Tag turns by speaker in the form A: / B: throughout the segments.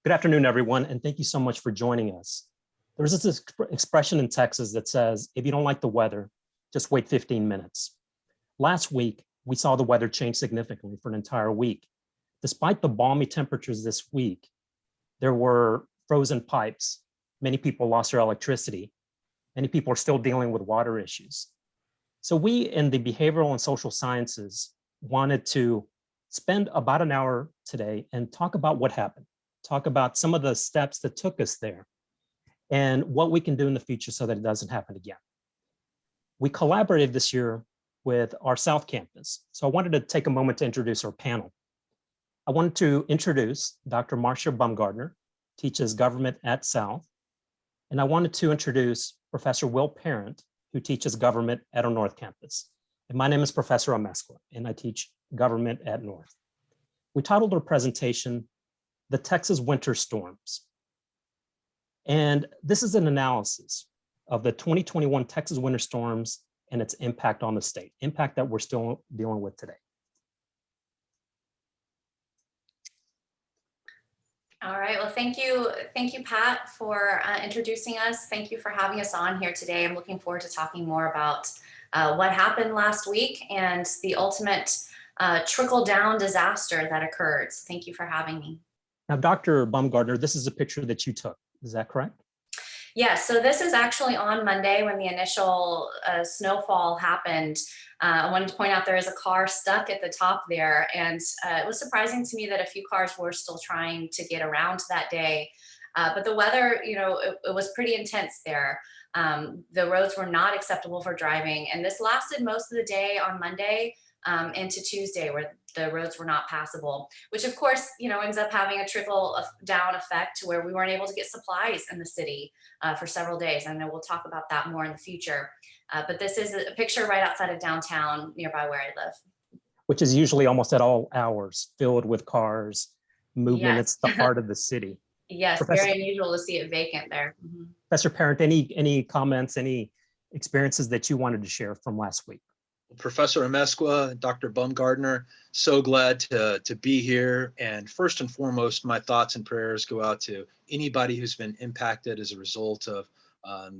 A: Good afternoon, everyone, and thank you so much for joining us. There's this expression in Texas that says, if you don't like the weather, just wait 15 minutes. Last week, we saw the weather change significantly for an entire week. Despite the balmy temperatures this week, there were frozen pipes. Many people lost their electricity. Many people are still dealing with water issues. So we in the behavioral and social sciences wanted to spend about an hour today and talk about what happened, talk about some of the steps that took us there and what we can do in the future so that it doesn't happen again. We collaborated this year with our South Campus. So I wanted to take a moment to introduce our panel. I wanted to introduce Dr. Marcia Baumgardner, teaches government at South. And I wanted to introduce Professor Will Parent, who teaches government at our North Campus. And my name is Professor Amezcua, and I teach government at North. We titled our presentation, The Texas Winter Storms. And this is an analysis of the 2021 Texas winter storms and its impact on the state, impact that we're still dealing with today.
B: All right, well, thank you, Pat, for introducing us. Thank you for having us on here today. I'm looking forward to talking more about what happened last week and the ultimate trickle-down disaster that occurred. So thank you for having me.
A: Now, Dr. Baumgardner, this is a picture that you took. Is that correct?
B: Yes, so this is actually on Monday when the initial snowfall happened. I wanted to point out there is a car stuck at the top there, and it was surprising to me that a few cars were still trying to get around that day. But the weather, it was pretty intense there. The roads were not acceptable for driving, and this lasted most of the day on Monday into Tuesday, where the roads were not passable, which of course, ends up having a trickle down effect to where we weren't able to get supplies in the city for several days. I know we'll talk about that more in the future. But this is a picture right outside of downtown, nearby where I live.
A: Which is usually almost at all hours, filled with cars, movement.
B: Yes.
A: It's the heart of the city.
B: Yes, very unusual to see it vacant there. Mm-hmm.
A: Professor Parent, any comments, any experiences that you wanted to share from last week?
C: Professor Amezcua, Dr. Baumgardner, so glad to be here. And first and foremost, my thoughts and prayers go out to anybody who's been impacted as a result of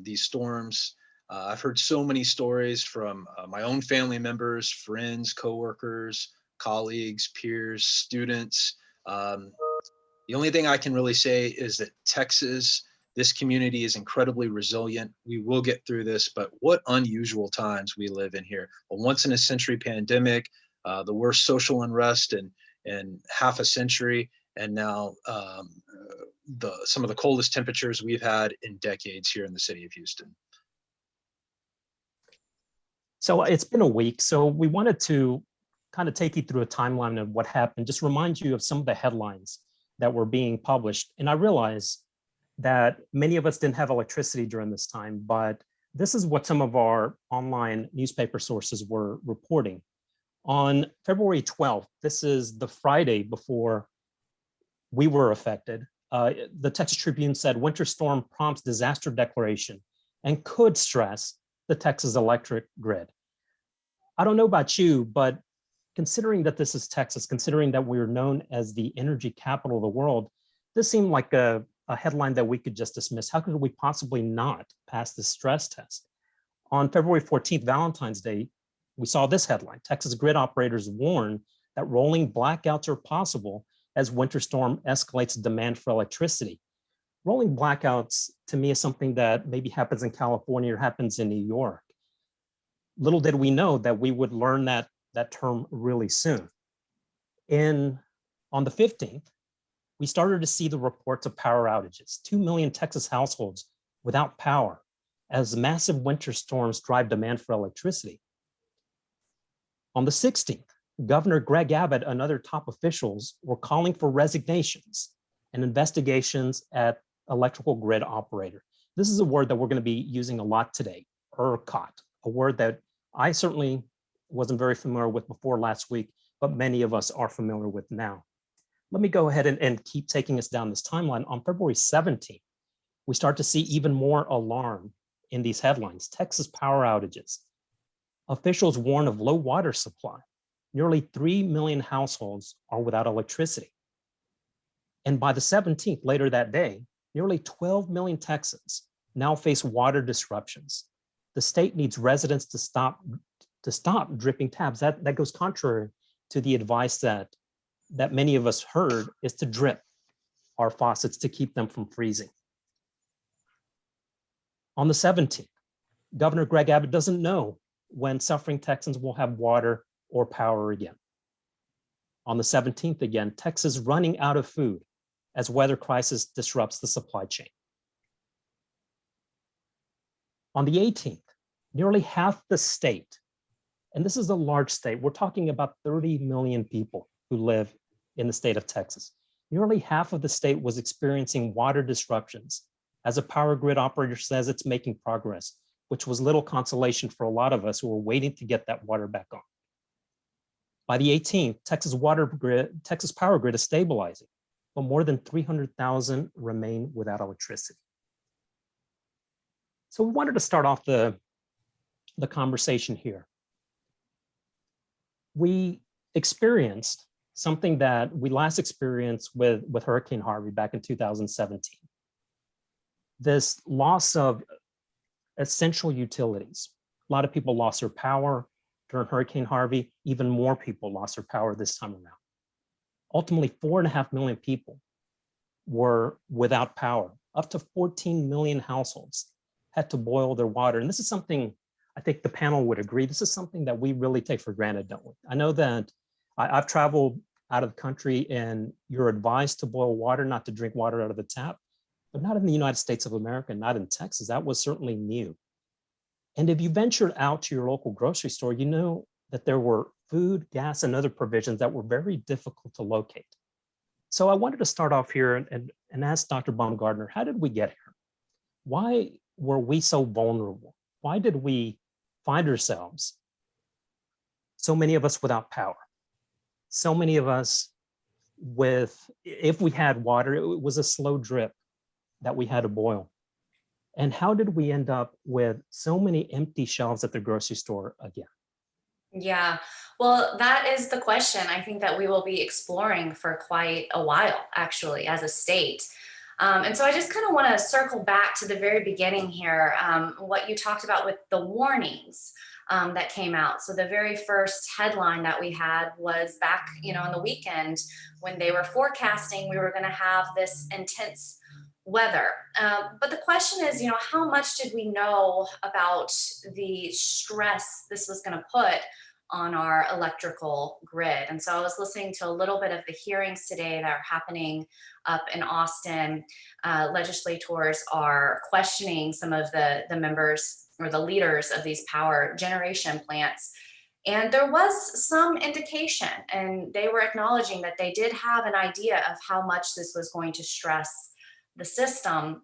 C: these storms. I've heard so many stories from my own family members, friends, coworkers, colleagues, peers, students. The only thing I can really say is that Texas, this community is incredibly resilient. We will get through this, but what unusual times we live in here. A once in a century pandemic, the worst social unrest in half a century, and now some of the coldest temperatures we've had in decades here in the city of Houston.
A: So it's been a week. So we wanted to kind of take you through a timeline of what happened, just remind you of some of the headlines that were being published. And I realize that many of us didn't have electricity during this time, but this is what some of our online newspaper sources were reporting. On February 12th, this is the Friday before we were affected, the Texas Tribune said, winter storm prompts disaster declaration and could stress the Texas electric grid. I don't know about you, but considering that this is Texas, considering that we're known as the energy capital of the world, this seemed like a headline that we could just dismiss. How could we possibly not pass the stress test? On February 14th, Valentine's Day, we saw this headline: Texas grid operators warn that rolling blackouts are possible as winter storm escalates demand for electricity. Rolling blackouts, to me, is something that maybe happens in California or happens in New York. Little did we know that we would learn that term really soon. On the 15th, we started to see the reports of power outages. 2 million Texas households without power as massive winter storms drive demand for electricity. On the 16th, Governor Greg Abbott and other top officials were calling for resignations and investigations at electrical grid operator. This is a word that we're going to be using a lot today, ERCOT, a word that I certainly wasn't very familiar with before last week, but many of us are familiar with now. Let me go ahead and keep taking us down this timeline. On February 17th, we start to see even more alarm in these headlines. Texas power outages. Officials warn of low water supply. Nearly 3 million households are without electricity. And by the 17th, later that day, nearly 12 million Texans now face water disruptions. The state needs residents to stop dripping taps. That goes contrary to the advice that many of us heard, is to drip our faucets to keep them from freezing. On the 17th, Governor Greg Abbott doesn't know when suffering Texans will have water or power again. On the 17th again, Texas running out of food as weather crisis disrupts the supply chain. On the 18th, nearly half the state, and this is a large state, we're talking about 30 million people who live in the state of Texas. Nearly half of the state was experiencing water disruptions as a power grid operator says it's making progress, which was little consolation for a lot of us who were waiting to get that water back on. By the 18th, Texas power grid is stabilizing, but more than 300,000 remain without electricity. So we wanted to start off the conversation here. We experienced something that we last experienced with Hurricane Harvey back in 2017. This loss of essential utilities. A lot of people lost their power during Hurricane Harvey. Even more people lost their power this time around. Ultimately, 4.5 million people were without power. Up to 14 million households had to boil their water. And this is something I think the panel would agree, this is something that we really take for granted, don't we? I know that I've traveled out of the country and you're advised to boil water, not to drink water out of the tap, but not in the United States of America, not in Texas. That was certainly new. And if you ventured out to your local grocery store, you know that there were food, gas, and other provisions that were very difficult to locate. So I wanted to start off here and ask Dr. Baumgardner, how did we get here? Why were we so vulnerable? Why did we find ourselves, so many of us without power? So many of us if we had water, it was a slow drip that we had to boil. And how did we end up with so many empty shelves at the grocery store again?
B: Yeah, well, that is the question I think that we will be exploring for quite a while, actually, as a state. And so I just kind of want to circle back to the very beginning here, what you talked about with the warnings that came out. So the very first headline that we had was back, on the weekend when they were forecasting we were going to have this intense weather. But the question is, how much did we know about the stress this was going to put on our electrical grid? And so I was listening to a little bit of the hearings today that are happening up in Austin. Legislators are questioning some of the members or the leaders of these power generation plants. And there was some indication, and they were acknowledging that they did have an idea of how much this was going to stress the system.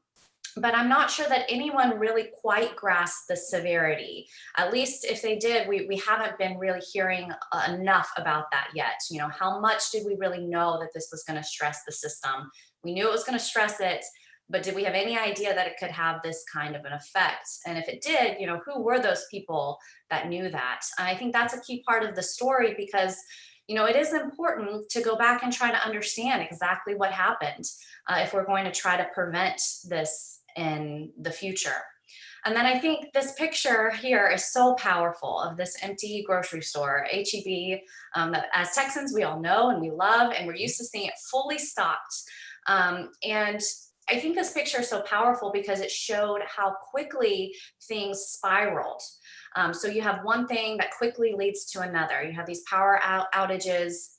B: But I'm not sure that anyone really quite grasped the severity. At least if they did, we haven't been really hearing enough about that yet. How much did we really know that this was going to stress the system? We knew it was going to stress it, but did we have any idea that it could have this kind of an effect? And if it did, who were those people that knew that? And I think that's a key part of the story because, it is important to go back and try to understand exactly what happened if we're going to try to prevent this in the future. And then I think this picture here is so powerful of this empty grocery store, HEB, that as Texans, we all know and we love, and we're used to seeing it fully stocked. And I think this picture is so powerful because it showed how quickly things spiraled. So you have one thing that quickly leads to another. You have these power outages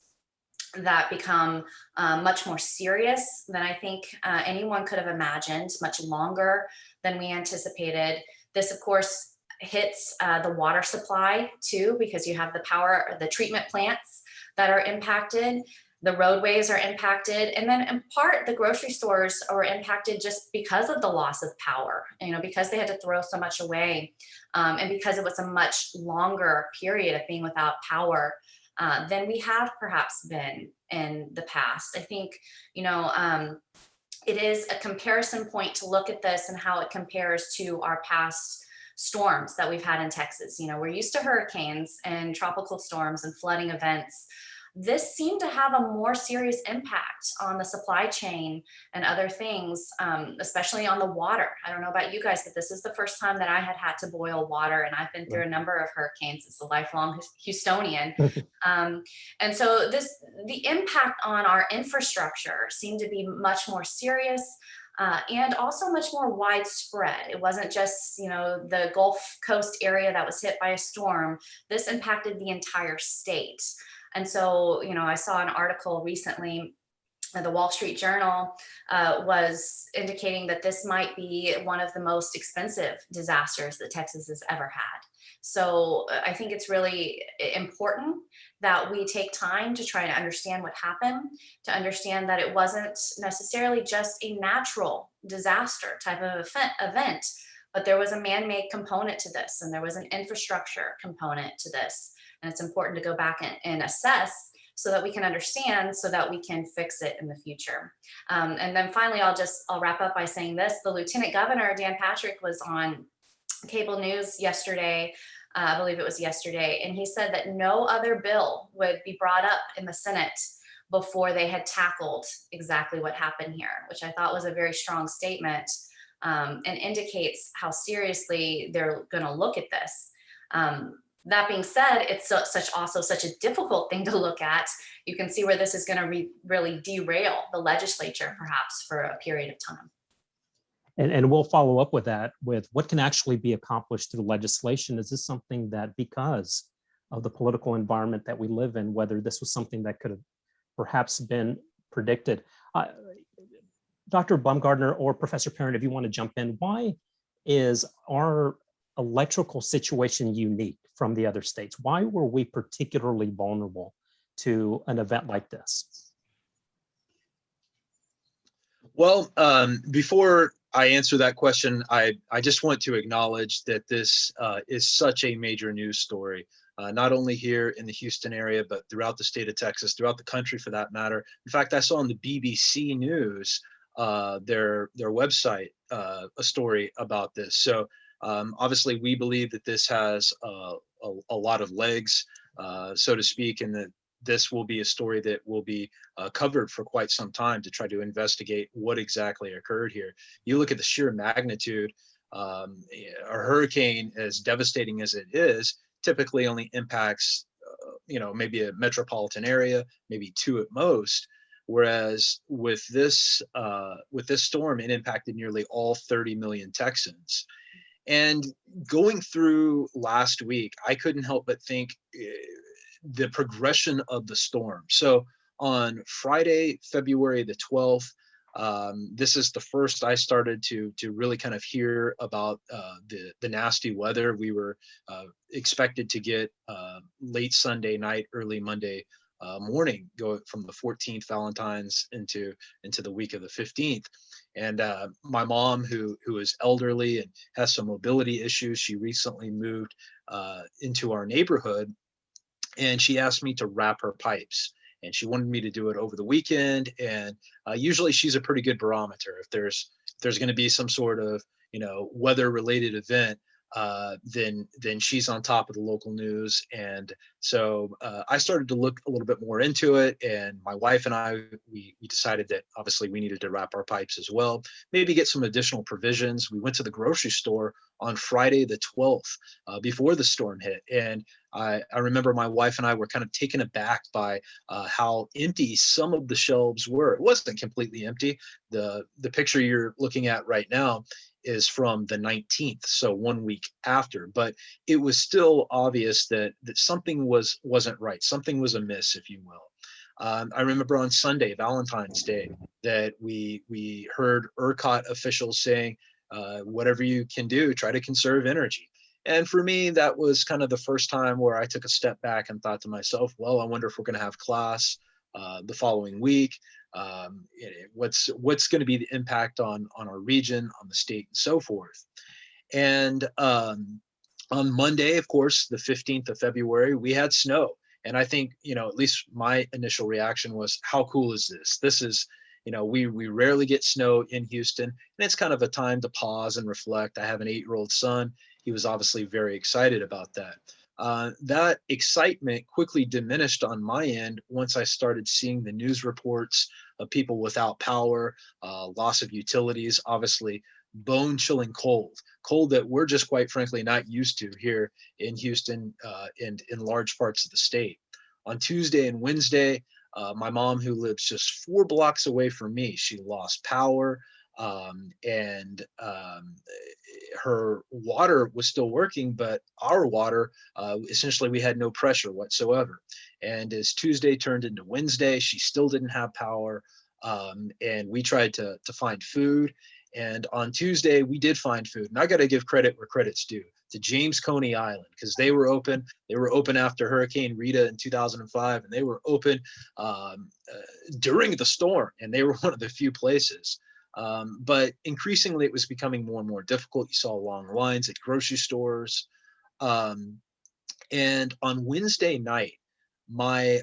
B: that become much more serious than I think anyone could have imagined, much longer than we anticipated. This, of course, hits the water supply too, because you have the treatment plants that are impacted. The roadways are impacted. And then in part, the grocery stores are impacted just because of the loss of power, because they had to throw so much away and because it was a much longer period of being without power than we have perhaps been in the past. I think, it is a comparison point to look at this and how it compares to our past storms that we've had in Texas. We're used to hurricanes and tropical storms and flooding events, this seemed to have a more serious impact on the supply chain and other things, especially on the water. I don't know about you guys, but this is the first time that I had to boil water, and I've been through a number of hurricanes as a lifelong Houstonian. And so the impact on our infrastructure seemed to be much more serious, and also much more widespread. It wasn't just, the Gulf Coast area that was hit by a storm. This impacted the entire state. And so, I saw an article recently, the Wall Street Journal was indicating that this might be one of the most expensive disasters that Texas has ever had. So I think it's really important that we take time to try to understand what happened, to understand that it wasn't necessarily just a natural disaster type of event, but there was a man-made component to this, and there was an infrastructure component to this. And it's important to go back and assess so that we can understand, so that we can fix it in the future. And then finally, I'll wrap up by saying this: the Lieutenant Governor, Dan Patrick, was on cable news yesterday, I believe it was yesterday, and he said that no other bill would be brought up in the Senate before they had tackled exactly what happened here, which I thought was a very strong statement, and indicates how seriously they're going to look at this. That being said, it's also such a difficult thing to look at. You can see where this is going to really derail the legislature, perhaps, for a period of time.
A: And we'll follow up with that, with what can actually be accomplished through legislation. Is this something that, because of the political environment that we live in, whether this was something that could have perhaps been predicted? Dr. Baumgardner or Professor Parent, if you want to jump in, why is our electrical situation unique from the other states? Why were we particularly vulnerable to an event like this?
C: Well, before I answer that question, I just want to acknowledge that this is such a major news story, not only here in the Houston area, but throughout the state of Texas, throughout the country for that matter. In fact, I saw on the BBC News, their website, a story about this. So obviously, we believe that this has a lot of legs, so to speak, and that this will be a story that will be covered for quite some time to try to investigate what exactly occurred here. You look at the sheer magnitude. A hurricane, as devastating as it is, typically only impacts, maybe a metropolitan area, maybe two at most. Whereas with this storm, it impacted nearly all 30 million Texans. And going through last week, I couldn't help but think the progression of the storm. So on Friday, February the 12th, this is the first I started to really kind of hear about the nasty weather. We were expected to get late Sunday night, early Monday morning, go from the 14th, Valentine's, into the week of the 15th. And my mom, who is elderly and has some mobility issues, she recently moved into our neighborhood, and she asked me to wrap her pipes. And she wanted me to do it over the weekend. And usually she's a pretty good barometer. If there's going to be some sort of weather related event, then she's on top of the local news. And so I started to look a little bit more into it, and my wife and I, we decided that obviously we needed to wrap our pipes as well, maybe get some additional provisions. We went to the grocery store on Friday the 12th, before the storm hit, and I remember my wife and I were kind of taken aback by how empty some of the shelves were. It wasn't completely empty. The picture you're looking at right now is from the 19th, so 1 week after, but it was still obvious that something wasn't right. Something was amiss, if you will. I remember on Sunday, Valentine's Day, that we heard ERCOT officials saying, whatever you can do, try to conserve energy. And for me, that was kind of the first time where I took a step back and thought to myself, well, I wonder if we're going to have class the following week. What's going to be the impact on our region, on the state, and so forth. And on Monday, of course, the 15th of February, we had snow. And I think, at least my initial reaction was, how cool is this? This is, we rarely get snow in Houston, and it's kind of a time to pause and reflect. I have an 8-year-old son. He was obviously very excited about that. That excitement quickly diminished on my end once I started seeing the news reports of people without power, loss of utilities, obviously bone-chilling cold that we're just quite frankly not used to here in Houston and in large parts of the state. On Tuesday and Wednesday, my mom, who lives just 4 blocks away from me, she lost power, and her water was still working, but our water, essentially we had no pressure whatsoever. And as Tuesday turned into Wednesday, she still didn't have power. And we tried to find food. And on Tuesday, we did find food. And I got to give credit where credit's due to James Coney Island, because they were open. They were open after Hurricane Rita in 2005, and they were open during the storm. And they were one of the few places. But increasingly, it was becoming more and more difficult. You saw long lines at grocery stores. And on Wednesday night, my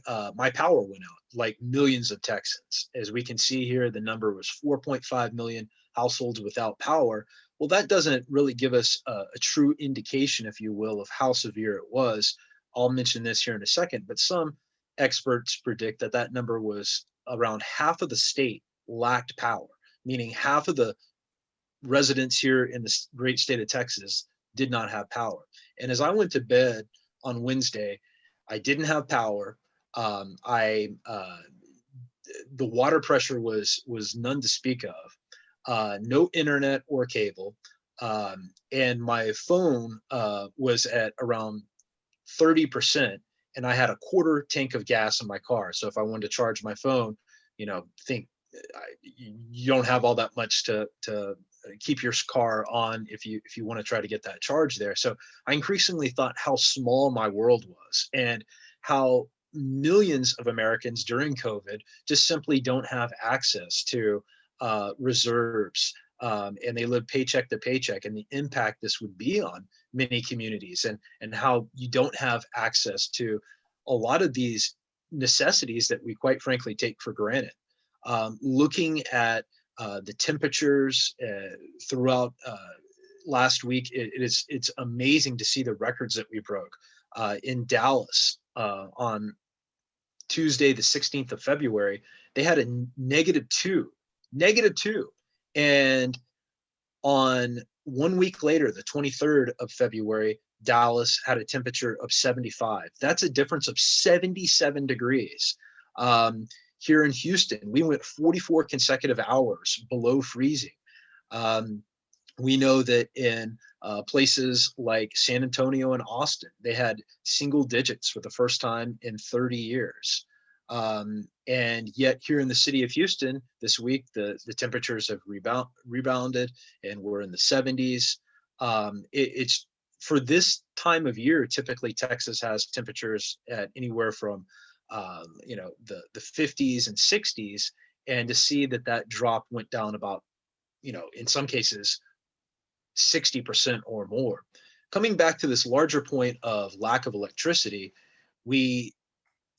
C: power went out, like millions of Texans. As we can see here, the number was 4.5 million households without power. Well, that doesn't really give us a true indication, if you will, of how severe it was. I'll mention this here in a second, but some experts predict that that number was around half of the state lacked power, meaning half of the residents here in the great state of Texas did not have power. And as I went to bed on Wednesday, I didn't have power. The water pressure was none to speak of. No internet or cable, and my phone was at around 30%, and I had a quarter tank of gas in my car. So if I wanted to charge my phone, think you don't have all that much to keep your car on if you want to try to get that charge there. So I increasingly thought how small my world was, and how millions of Americans during COVID just simply don't have access to reserves, and they live paycheck to paycheck, and the impact this would be on many communities, and how you don't have access to a lot of these necessities that we quite frankly take for granted. Looking at the temperatures throughout last week, it's amazing to see the records that we broke. In Dallas on Tuesday, the 16th of February, they had a -2, -2. And on 1 week later, the 23rd of February, Dallas had a temperature of 75. That's a difference of 77 degrees. Here in Houston, we went 44 consecutive hours below freezing. We know that in places like San Antonio and Austin, they had single digits for the first time in 30 years. And yet here in the city of Houston this week, the temperatures have rebounded, and we're in the 70s. It's for this time of year, typically Texas has temperatures at anywhere from the 50s and 60s, and to see that drop went down about, in some cases 60% or more. Coming back to this larger point of lack of electricity, we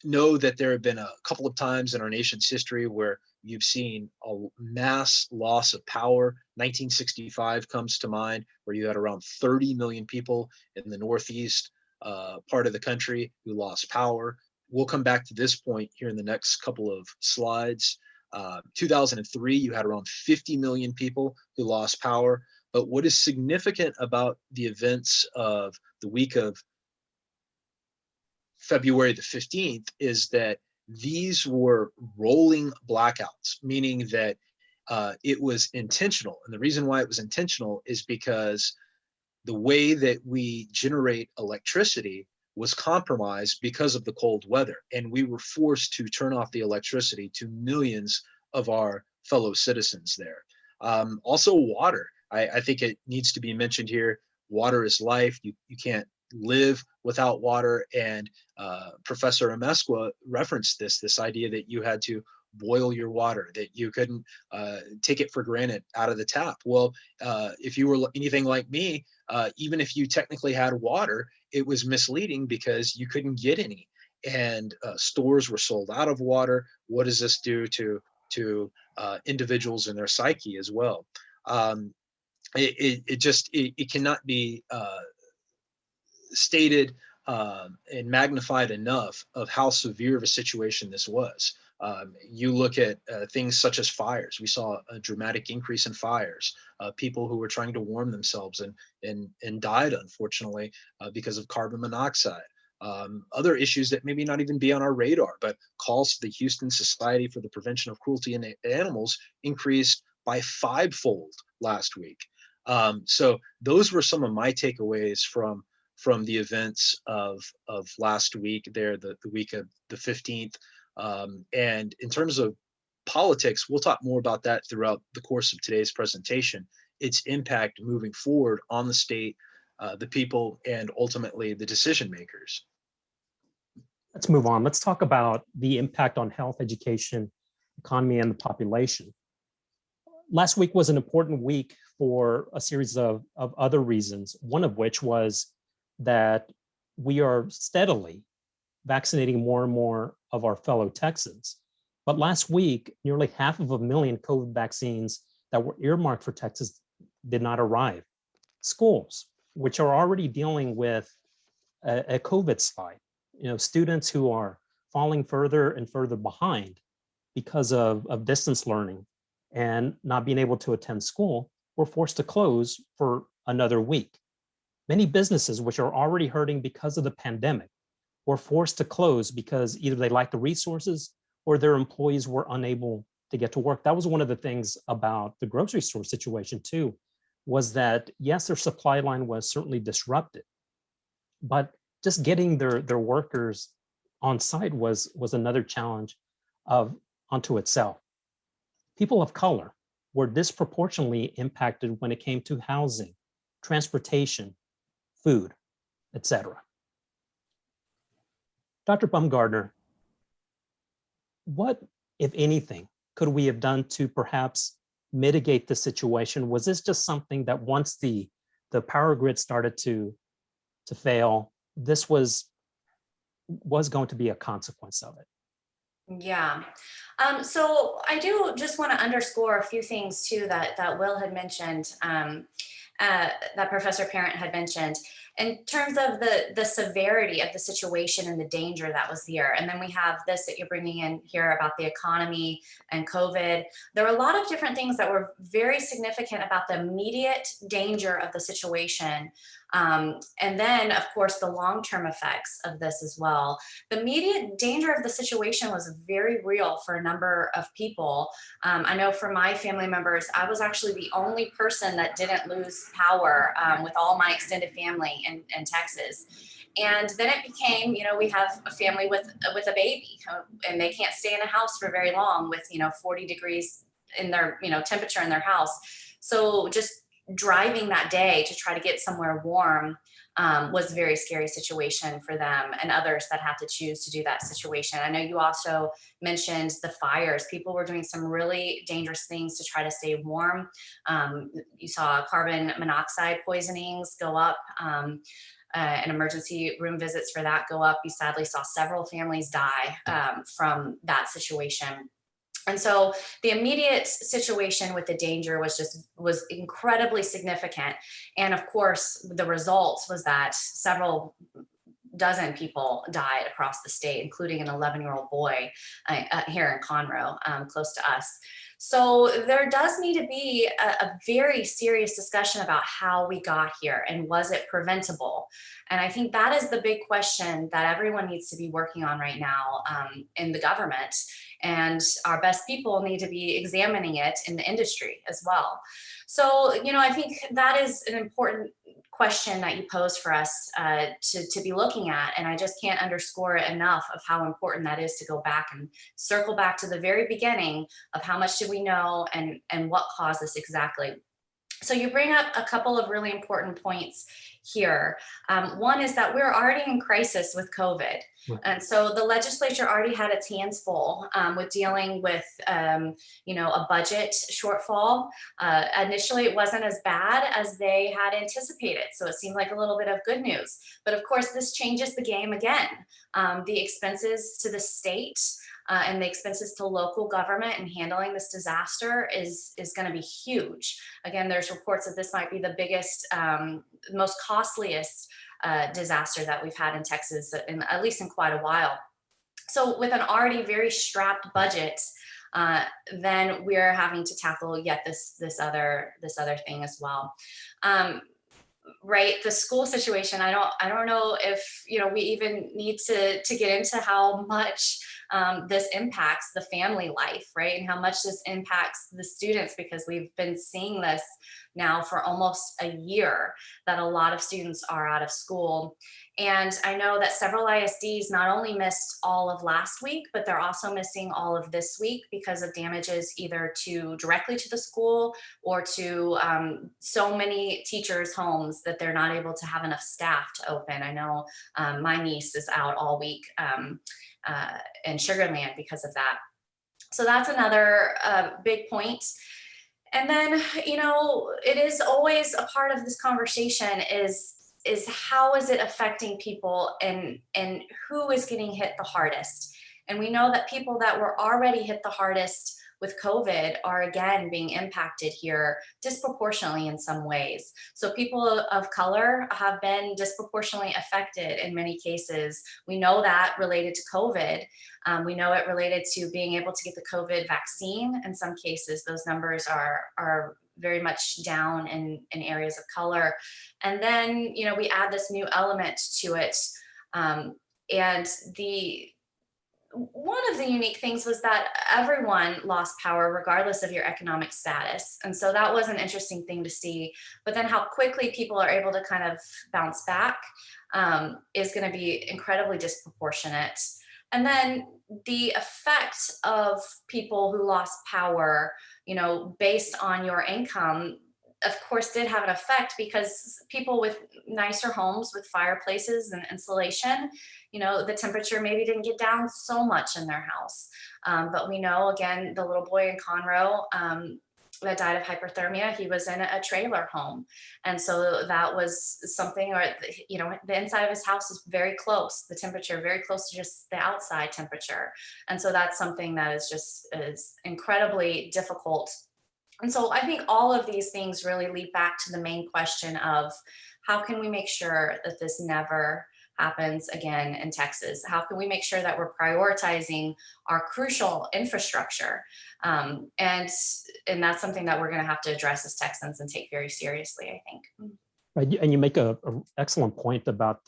C: know that there have been a couple of times in our nation's history where you've seen a mass loss of power. 1965 comes to mind, where you had around 30 million people in the Northeast part of the country who lost power. We'll come back to this point here in the next couple of slides. 2003, you had around 50 million people who lost power. But what is significant about the events of the week of February the 15th is that these were rolling blackouts, meaning that it was intentional. And the reason why it was intentional is because the way that we generate electricity was compromised because of the cold weather. And we were forced to turn off the electricity to millions of our fellow citizens there. Also water. I think it needs to be mentioned here. Water is life. You can't live without water. And Professor Amezcua referenced this idea that you had to boil your water, that you couldn't take it for granted out of the tap. Well, if you were anything like me, even if you technically had water, it was misleading because you couldn't get any. And stores were sold out of water. What does this do to individuals and their psyche as well? It cannot be stated and magnified enough of how severe of a situation this was. You look at things such as fires. We saw a dramatic increase in fires. People who were trying to warm themselves and died, unfortunately, because of carbon monoxide. Other issues that maybe not even be on our radar, but calls to the Houston Society for the Prevention of Cruelty in Animals increased by fivefold last week. So those were some of my takeaways from the events of last week there, the week of the 15th. And in terms of politics, we'll talk more about that throughout the course of today's presentation, its impact moving forward on the state, the people, and ultimately the decision makers.
A: Let's move on. Let's talk about the impact on health, education, economy, and the population. Last week was an important week for a series of other reasons, one of which was that we are steadily vaccinating more and more of our fellow Texans. But last week, nearly 500,000 COVID vaccines that were earmarked for Texas did not arrive. Schools, which are already dealing with a COVID slide, students who are falling further and further behind because of distance learning and not being able to attend school, were forced to close for another week. Many businesses, which are already hurting because of the pandemic, were forced to close because either they lacked the resources or their employees were unable to get to work. That was one of the things about the grocery store situation too, was that yes, their supply line was certainly disrupted, but just getting their workers on site was another challenge unto itself. People of color were disproportionately impacted when it came to housing, transportation, food, etc. Dr. Baumgardner, what, if anything, could we have done to perhaps mitigate the situation? Was this just something that once the power grid started to fail, this was going to be a consequence of it?
B: Yeah. So I do just want to underscore a few things too that Will had mentioned, that Professor Parent had mentioned, in terms of the severity of the situation and the danger that was there. And then we have this that you're bringing in here about the economy and COVID. There are a lot of different things that were very significant about the immediate danger of the situation. And then, of course, the long-term effects of this as well. The immediate danger of the situation was very real for a number of people. I know for my family members, I was actually the only person that didn't lose power with all my extended family in Texas. And then it became, we have a family with a baby, and they can't stay in a house for very long with, 40 degrees in their, temperature in their house. So just driving that day to try to get somewhere warm was a very scary situation for them and others that had to choose to do that situation. I know you also mentioned the fires. People were doing some really dangerous things to try to stay warm. You saw carbon monoxide poisonings go up. And emergency room visits for that go up. You sadly saw several families die from that situation. And so the immediate situation with the danger was incredibly significant. And of course, the results was that several dozen people died across the state, including an 11-year-old boy here in Conroe, close to us. So there does need to be a very serious discussion about how we got here and was it preventable? And I think that is the big question that everyone needs to be working on right now in the government. And our best people need to be examining it in the industry as well. So, I think that is an important question that you posed for us to be looking at. And I just can't underscore it enough of how important that is to go back and circle back to the very beginning of how much did we know and what caused this exactly. So you bring up a couple of really important points here. One is that we're already in crisis with COVID.
A: Right.
B: And so the legislature already had its hands full with dealing with, a budget shortfall. Initially, it wasn't as bad as they had anticipated. So it seemed like a little bit of good news. But of course, this changes the game again. The expenses to the state and the expenses to local government in handling this disaster is going to be huge. Again, there's reports that this might be the biggest, most costliest disaster that we've had in Texas, at least in quite a while. So with an already very strapped budget, then we're having to tackle yet this other thing as well. Right, the school situation, I don't know if we even need to get into how much this impacts the family life, right, and how much this impacts the students, because we've been seeing this now for almost a year, that a lot of students are out of school. And I know that several ISDs not only missed all of last week, but they're also missing all of this week because of damages either directly to the school or to so many teachers' homes that they're not able to have enough staff to open. I know my niece is out all week in Sugar Land because of that. So that's another big point. And then, it is always a part of this conversation is how is it affecting people, and who is getting hit the hardest? And we know that people that were already hit the hardest with COVID are again being impacted here disproportionately in some ways. So people of color have been disproportionately affected in many cases. We know that related to COVID. We know it related to being able to get the COVID vaccine. In some cases, those numbers are very much down in areas of color. And then, we add this new element to it. And one of the unique things was that everyone lost power regardless of your economic status. And so that was an interesting thing to see. But then how quickly people are able to kind of bounce back is going to be incredibly disproportionate. And then the effect of people who lost power, based on your income, of course, did have an effect, because people with nicer homes with fireplaces and insulation, the temperature maybe didn't get down so much in their house. But we know, again, the little boy in Conroe that died of hypothermia, he was in a trailer home. And so that was something, or, the inside of his house is very close, the temperature very close to just the outside temperature. And so that's something that is incredibly difficult. And so I think all of these things really lead back to the main question of how can we make sure that this never happens again in Texas? How can we make sure that we're prioritizing our crucial infrastructure? And that's something that we're going to have to address as Texans and take very seriously, I think.
A: Right, and you make a excellent point about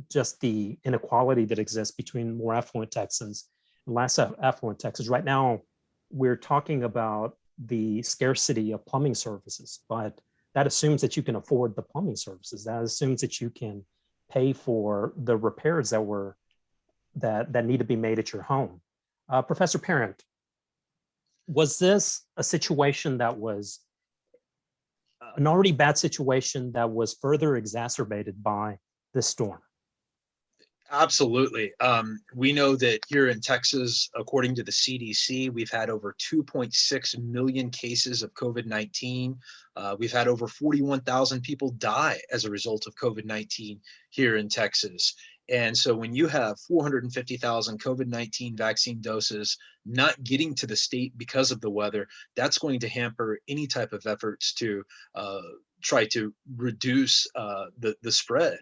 A: just the inequality that exists between more affluent Texans and less affluent Texans. Right now, we're talking about the scarcity of plumbing services, but that assumes that you can afford the plumbing services. That assumes that you can pay for the repairs that need to be made at your home. Professor Parent, was this a situation that was an already bad situation that was further exacerbated by this storm?
C: Absolutely. We know that here in Texas, according to the CDC, we've had over 2.6 million cases of COVID-19. We've had over 41,000 people die as a result of COVID-19 here in Texas. And so when you have 450,000 COVID-19 vaccine doses not getting to the state because of the weather, that's going to hamper any type of efforts to try to reduce the spread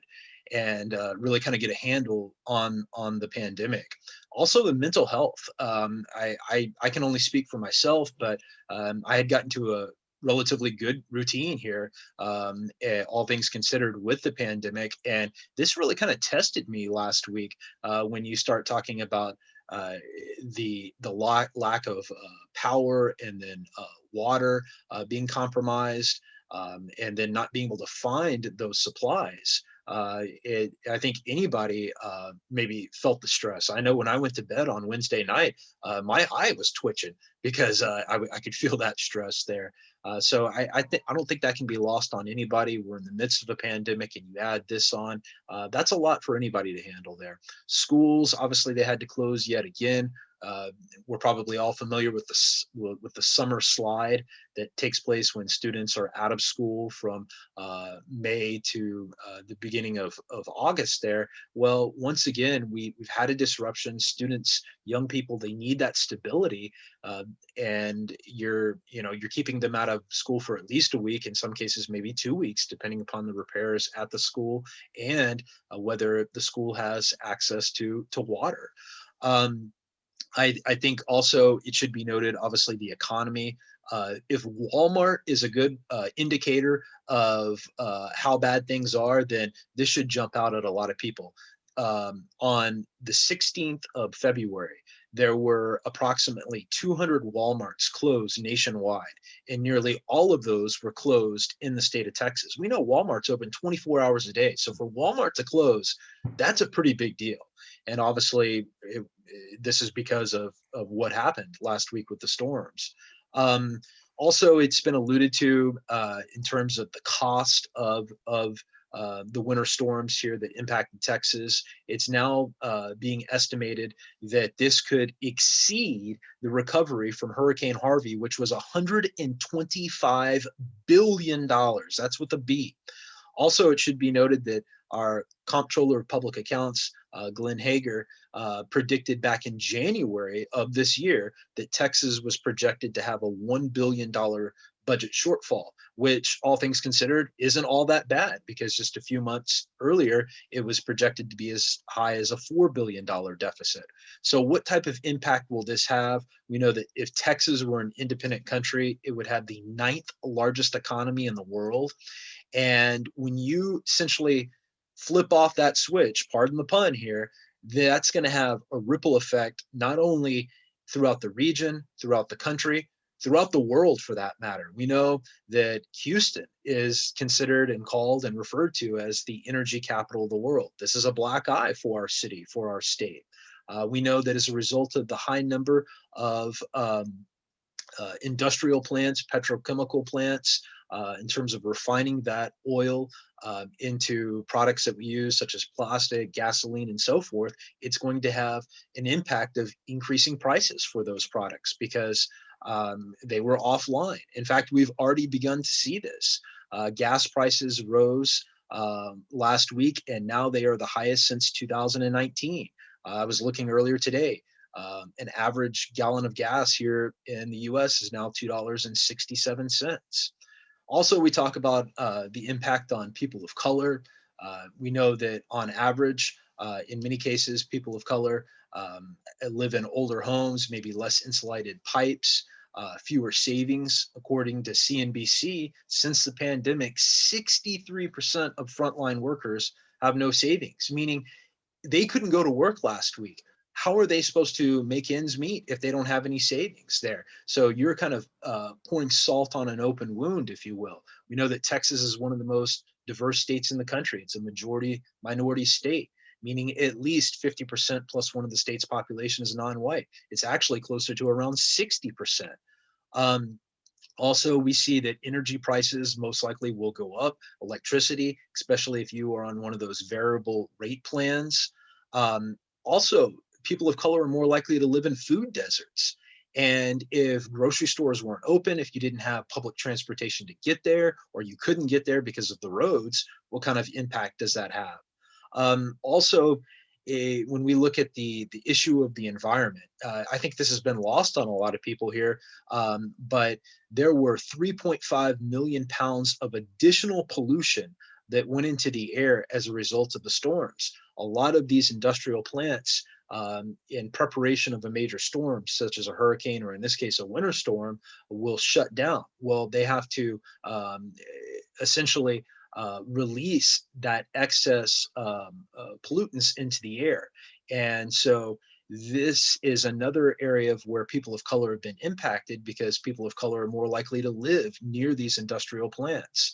C: and really kind of get a handle on the pandemic. Also, the mental health. I can only speak for myself, but I had gotten to a relatively good routine here, all things considered, with the pandemic. And this really kind of tested me last week when you start talking about the lack of power, and then water being compromised, and then not being able to find those supplies. I think anybody maybe felt the stress. I know when I went to bed on Wednesday night, my eye was twitching because I could feel that stress there. So I don't think that can be lost on anybody. We're in the midst of a pandemic, and you add this on, that's a lot for anybody to handle there. Schools, obviously, they had to close yet again. We're probably all familiar with the summer slide that takes place when students are out of school from May to the beginning of August there. Well, once again, we've had a disruption. Students, young people, they need that stability, uh, and you're keeping them out of school for at least a week, in some cases maybe 2 weeks, depending upon the repairs at the school and whether the school has access to water. Um, I think also it should be noted, obviously, the economy. If Walmart is a good indicator of how bad things are, then this should jump out at a lot of people. On the 16th of February, there were approximately 200 Walmarts closed nationwide, and nearly all of those were closed in the state of Texas. We know Walmart's open 24 hours a day. So for Walmart to close, that's a pretty big deal. And obviously, this is because of what happened last week with the storms. Um, Also, it's been alluded to in terms of the cost of the winter storms here that impacted Texas. It's now being estimated that this could exceed the recovery from Hurricane Harvey, which was $125 billion. That's with a B. Also, it should be noted that our Comptroller of Public Accounts, Glenn Hager, predicted back in January of this year that Texas was projected to have a $1 billion budget shortfall, which, all things considered, isn't all that bad, because just a few months earlier, it was projected to be as high as a $4 billion deficit. So what type of impact will this have? We know that if Texas were an independent country, it would have the 9th largest economy in the world. And when you essentially flip off that switch, pardon the pun here, that's going to have a ripple effect, not only throughout the region, throughout the country, throughout the world for that matter. We know that Houston is considered and called and referred to as the energy capital of the world. This is a black eye for our city, for our state. We know that as a result of the high number of industrial plants, petrochemical plants, in terms of refining that oil into products that we use, such as plastic, gasoline, and so forth, it's going to have an impact of increasing prices for those products because they were offline. In fact, we've already begun to see this. Gas prices rose last week, and now they are the highest since 2019. I was looking earlier today. An average gallon of gas here in the US is now $2.67. Also, we talk about the impact on people of color. We know that on average, in many cases, people of color live in older homes, maybe less insulated pipes, fewer savings. According to CNBC, since the pandemic, 63% of frontline workers have no savings, meaning they couldn't go to work last week. How are they supposed to make ends meet if they don't have any savings there? So you're kind of pouring salt on an open wound, if you will. We know that Texas is one of the most diverse states in the country. It's a majority minority state, meaning at least 50% plus one of the state's population is non-white. It's actually closer to around 60%. Also, we see that energy prices most likely will go up, electricity, especially if you are on one of those variable rate plans. Also, people of color are more likely to live in food deserts. And if grocery stores weren't open, if you didn't have public transportation to get there, or you couldn't get there because of the roads, what kind of impact does that have? Also, when we look at the issue of the environment, I think this has been lost on a lot of people here, but there were 3.5 million pounds of additional pollution that went into the air as a result of the storms. A lot of these industrial plants, in preparation of a major storm, such as a hurricane, or in this case, a winter storm, will shut down. Well, they have to essentially release that excess pollutants into the air. And so this is another area of where people of color have been impacted, because people of color are more likely to live near these industrial plants.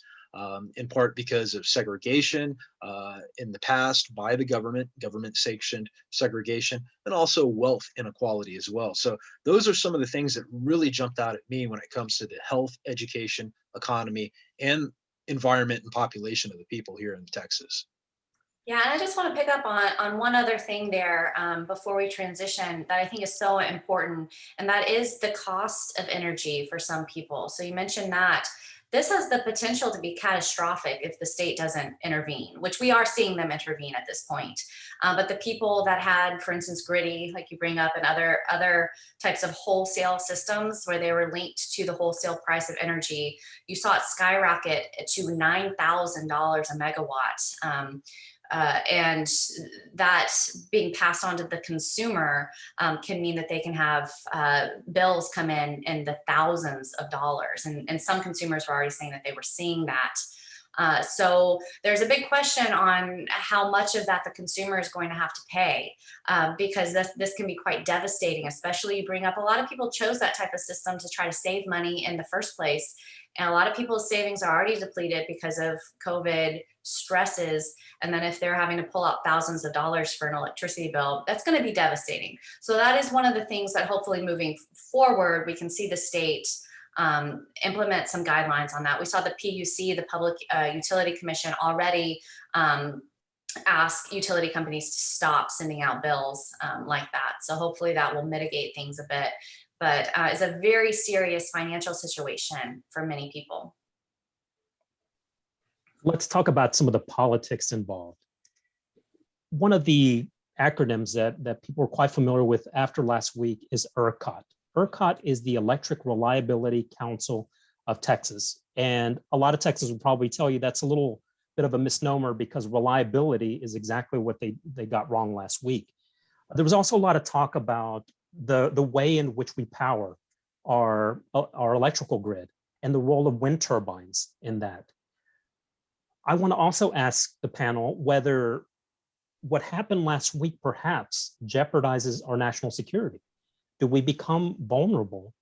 C: In part because of segregation in the past by the government sanctioned segregation, and also wealth inequality as well. So those are some of the things that really jumped out at me when it comes to the health, education, economy, and environment and population of the people here in Texas.
B: Yeah, and I just want to pick up on one other thing there before we transition that I think is so important, and that is the cost of energy for some people. So you mentioned that this has the potential to be catastrophic if the state doesn't intervene, which we are seeing them intervene at this point. But the people that had, for instance, Gritty, like you bring up, and other types of wholesale systems where they were linked to the wholesale price of energy, you saw it skyrocket to $9,000 a megawatt. And that being passed on to the consumer can mean that they can have bills come in the thousands of dollars. And some consumers were already saying that they were seeing that. So there's a big question on how much of that the consumer is going to have to pay, because this can be quite devastating, especially you bring up a lot of people chose that type of system to try to save money in the first place. And a lot of people's savings are already depleted because of COVID stresses. And then if they're having to pull out thousands of dollars for an electricity bill, that's going to be devastating. So that is one of the things that hopefully moving forward, we can see the state implement some guidelines on that. We saw the PUC, the Public Utility Commission, already ask utility companies to stop sending out bills like that. So hopefully that will mitigate things a bit, but it's a very serious financial situation for many people.
A: Let's talk about some of the politics involved. One of the acronyms that people are quite familiar with after last week is ERCOT. ERCOT is the Electric Reliability Council of Texas. And a lot of Texans will probably tell you that's a little bit of a misnomer because reliability is exactly what they got wrong last week. There was also a lot of talk about the way in which we power our electrical grid and the role of wind turbines in that. I want to also ask the panel whether what happened last week perhaps jeopardizes our national security. Do we become vulnerable,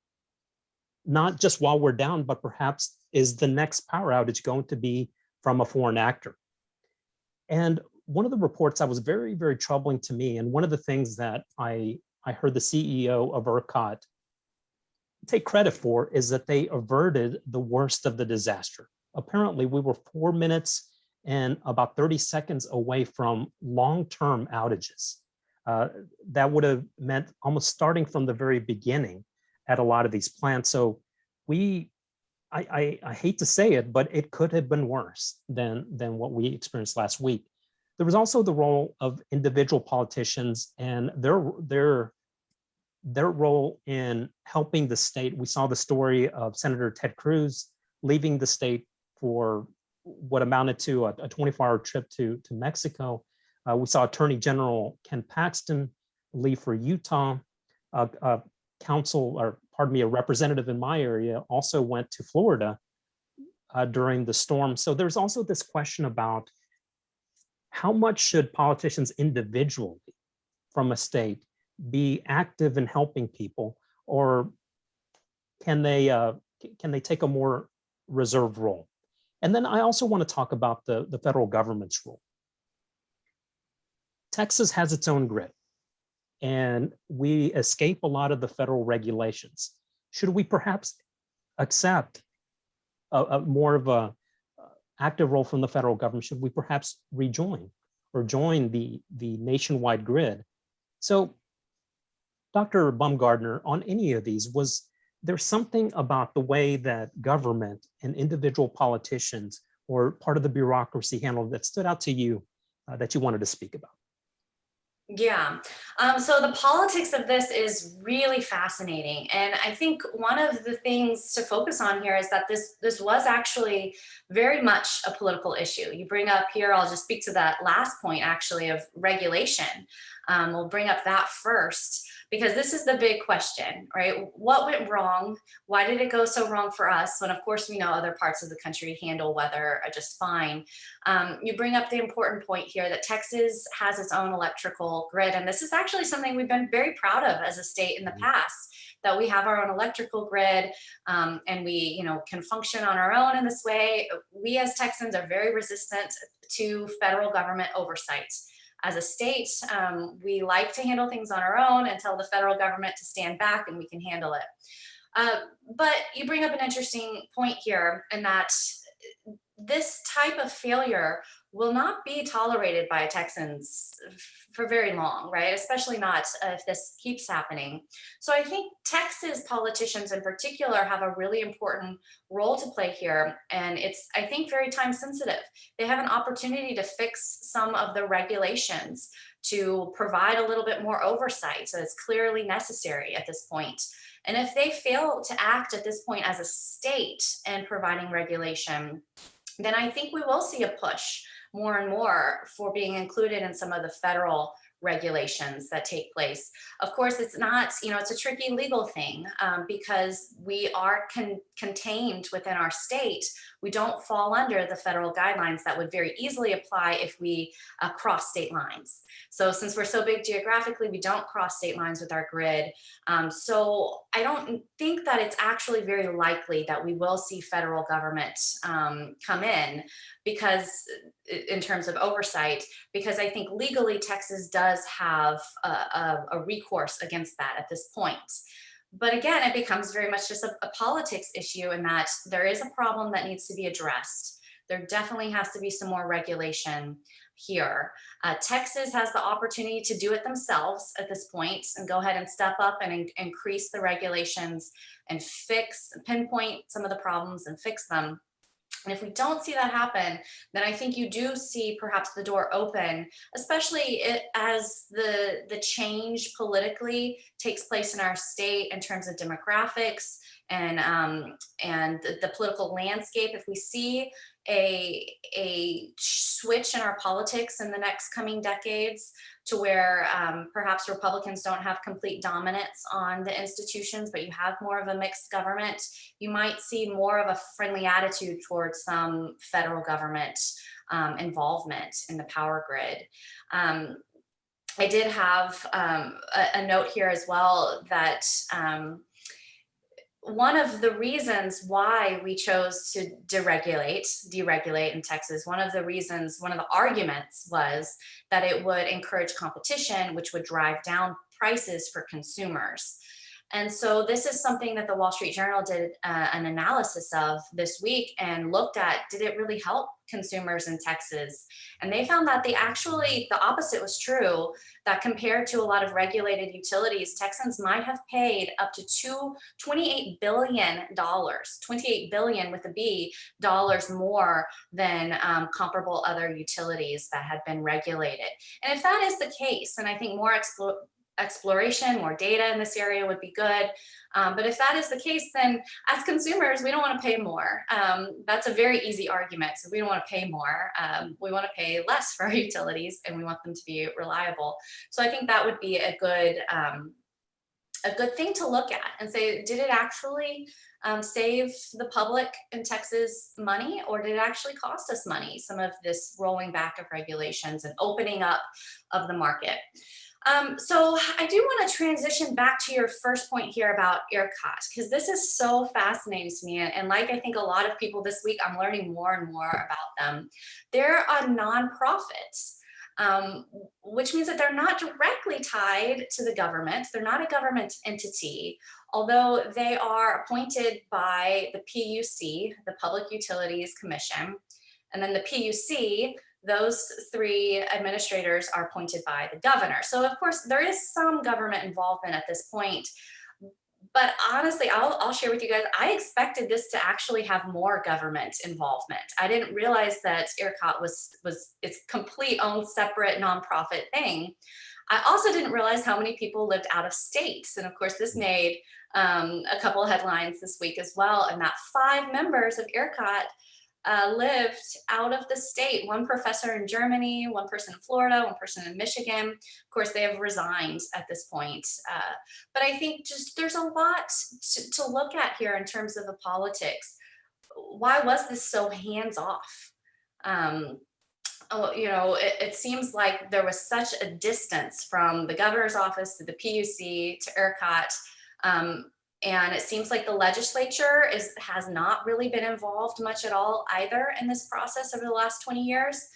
A: not just while we're down, but perhaps is the next power outage going to be from a foreign actor? And one of the reports that was very, very troubling to me, and one of the things that I heard the CEO of ERCOT take credit for, is that they averted the worst of the disaster. Apparently, we were 4 minutes and about 30 seconds away from long-term outages. That would have meant almost starting from the very beginning at a lot of these plants. So I hate to say it, but it could have been worse than what we experienced last week. There was also the role of individual politicians and their role in helping the state. We saw the story of Senator Ted Cruz leaving the state for what amounted to a 24-hour trip to Mexico. We saw Attorney General Ken Paxton leave for Utah. A representative in my area also went to Florida during the storm. So there's also this question about how much should politicians individually from a state be active in helping people, or can they take a more reserved role? And then I also want to talk about the federal government's role. Texas has its own grid, and we escape a lot of the federal regulations. Should we perhaps accept a more of a active role from the federal government? Should we perhaps rejoin or join the nationwide grid? So, Dr. Baumgardner, on any of these, was there something about the way that government and individual politicians or part of the bureaucracy handled that stood out to you that you wanted to speak about?
B: Yeah. So the politics of this is really fascinating. And I think one of the things to focus on here is that this was actually very much a political issue. You bring up here, I'll just speak to that last point actually of regulation. We'll bring up that first, because this is the big question, right? What went wrong? Why did it go so wrong for us? When of course we know other parts of the country handle weather just fine. You bring up the important point here that Texas has its own electrical grid. And this is actually something we've been very proud of as a state in the past, that we have our own electrical grid and we can function on our own in this way. We as Texans are very resistant to federal government oversight. As a state, we like to handle things on our own and tell the federal government to stand back and we can handle it. But you bring up an interesting point here, in that this type of failure will not be tolerated by Texans for very long, right? Especially not if this keeps happening. So I think Texas politicians in particular have a really important role to play here. And it's, I think, very time sensitive. They have an opportunity to fix some of the regulations, to provide a little bit more oversight. So it's clearly necessary at this point. And if they fail to act at this point as a state in providing regulation, then I think we will see a push more and more for being included in some of the federal regulations that take place. Of course, it's not, it's a tricky legal thing because we are contained within our state. We don't fall under the federal guidelines that would very easily apply if we cross state lines. So since we're so big geographically, we don't cross state lines with our grid. So I don't think that it's actually very likely that we will see federal government come in, because in terms of oversight, because I think legally Texas does have a recourse against that at this point. But again, it becomes very much just a politics issue, in that there is a problem that needs to be addressed. There definitely has to be some more regulation here. Texas has the opportunity to do it themselves at this point and go ahead and step up and increase the regulations and pinpoint some of the problems and fix them. And if we don't see that happen, then I think you do see perhaps the door open, especially as the change politically takes place in our state in terms of demographics and the political landscape. If we see a switch in our politics in the next coming decades, to where perhaps Republicans don't have complete dominance on the institutions, but you have more of a mixed government, you might see more of a friendly attitude towards some federal government involvement in the power grid. I did have a note here as well that one of the reasons why we chose to deregulate in Texas, one of the arguments was that it would encourage competition, which would drive down prices for consumers. And so this is something that the Wall Street Journal did an analysis of this week and looked at, did it really help consumers in Texas? And they found that the opposite was true, that compared to a lot of regulated utilities, Texans might have paid up to $28 billion, $28 billion with a B, dollars more than comparable other utilities that had been regulated. And if that is the case, then I think more exploration, more data in this area would be good. But if that is the case, then as consumers, we don't want to pay more. That's a very easy argument. So we don't want to pay more. We want to pay less for our utilities, and we want them to be reliable. So I think that would be a good thing to look at and say, did it actually save the public in Texas money, or did it actually cost us money? Some of this rolling back of regulations and opening up of the market. So I do want to transition back to your first point here about ERCOT, because this is so fascinating to me. And like I think a lot of people this week, I'm learning more and more about them. They're a nonprofit, which means that they're not directly tied to the government. They're not a government entity, although they are appointed by the PUC, the Public Utilities Commission, and then the PUC. Those three administrators are appointed by the governor. So of course there is some government involvement at this point, but honestly, I'll share with you guys, I expected this to actually have more government involvement. I didn't realize that ERCOT was its complete own separate nonprofit thing. I also didn't realize how many people lived out of state. And of course this made a couple of headlines this week as well, and that 5 members of ERCOT lived out of the state. One professor in Germany, one person in Florida, one person in Michigan. Of course, they have resigned at this point. But I think just there's a lot to look at here in terms of the politics. Why was this so hands-off? It seems like there was such a distance from the governor's office to the PUC to ERCOT. And it seems like the legislature has not really been involved much at all either in this process over the last 20 years.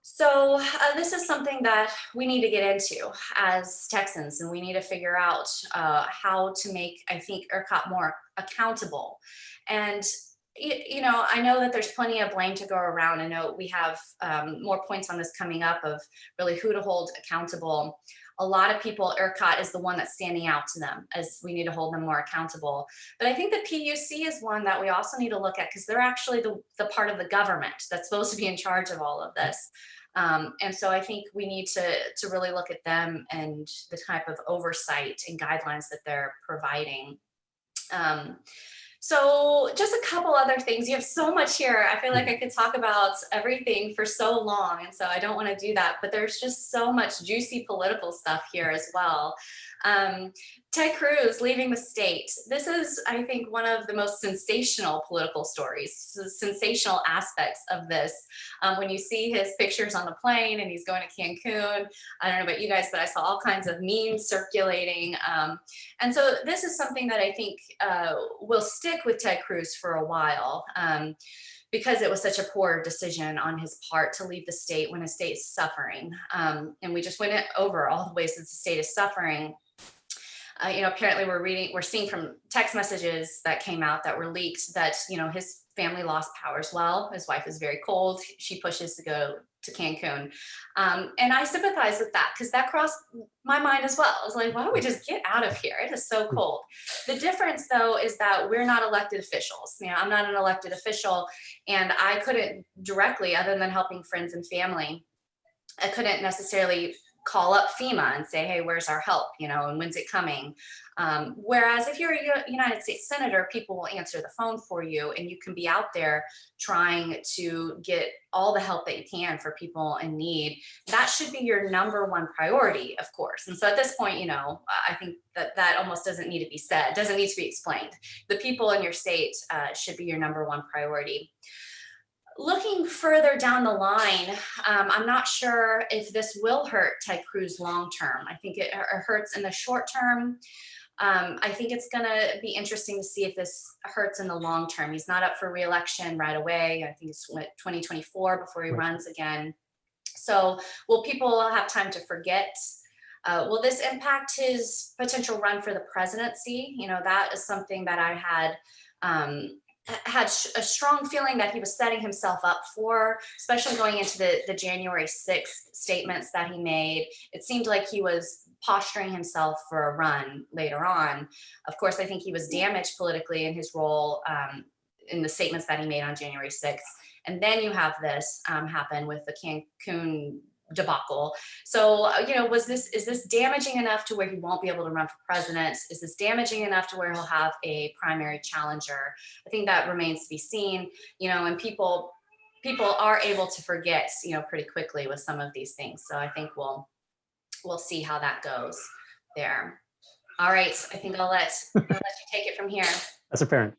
B: So this is something that we need to get into as Texans, and we need to figure out how to make, I think, ERCOT more accountable. And I know that there's plenty of blame to go around. I know we have more points on this coming up of really who to hold accountable. A lot of people, ERCOT is the one that's standing out to them as we need to hold them more accountable. But I think the PUC is one that we also need to look at because they're actually the part of the government that's supposed to be in charge of all of this. And so I think we need to really look at them and the type of oversight and guidelines that they're providing. Um, so just a couple other things. You have so much here. I feel like I could talk about everything for so long. And so I don't want to do that, but there's just so much juicy political stuff here as well. Um, Ted Cruz leaving the state. This is, I think, one of the most sensational political stories, sensational aspects of this. When you see his pictures on the plane and he's going to Cancun, I don't know about you guys, but I saw all kinds of memes circulating. And so this is something that I think will stick with Ted Cruz for a while. Because it was such a poor decision on his part to leave the state when the state is suffering. And we just went over all the ways that the state is suffering. Apparently we're seeing from text messages that came out that were leaked that, his family lost power as well. His wife is very cold. She pushes to go to Cancun. And I sympathize with that because that crossed my mind as well. I was like, why don't we just get out of here? It is so cold. The difference though, is that we're not elected officials. I'm not an elected official and I couldn't directly, other than helping friends and family, I couldn't necessarily call up FEMA and say, hey, where's our help? And when's it coming? Whereas if you're a United States Senator, people will answer the phone for you and you can be out there trying to get all the help that you can for people in need. That should be your number one priority, of course. And so at this point, I think that almost doesn't need to be said, doesn't need to be explained. The people in your state should be your number one priority. Looking further down the line, I'm not sure if this will hurt Ted Cruz long term. I think it hurts in the short term. I think it's going to be interesting to see if this hurts in the long term. He's not up for re-election right away. I think it's 2024 before he runs again. So will people have time to forget? Will this impact his potential run for the presidency? That is something that I had a strong feeling that he was setting himself up for, especially going into the January 6th statements that he made. It seemed like he was posturing himself for a run later on. Of course, I think he was damaged politically in his role in the statements that he made on January 6th. And then you have this happen with the Cancun debacle. So, is this damaging enough to where he won't be able to run for president? Is this damaging enough to where he'll have a primary challenger? I think that remains to be seen, and people are able to forget, pretty quickly with some of these things. So I think we'll see how that goes there. All right. I think I'll let you take it from here.
A: That's apparent.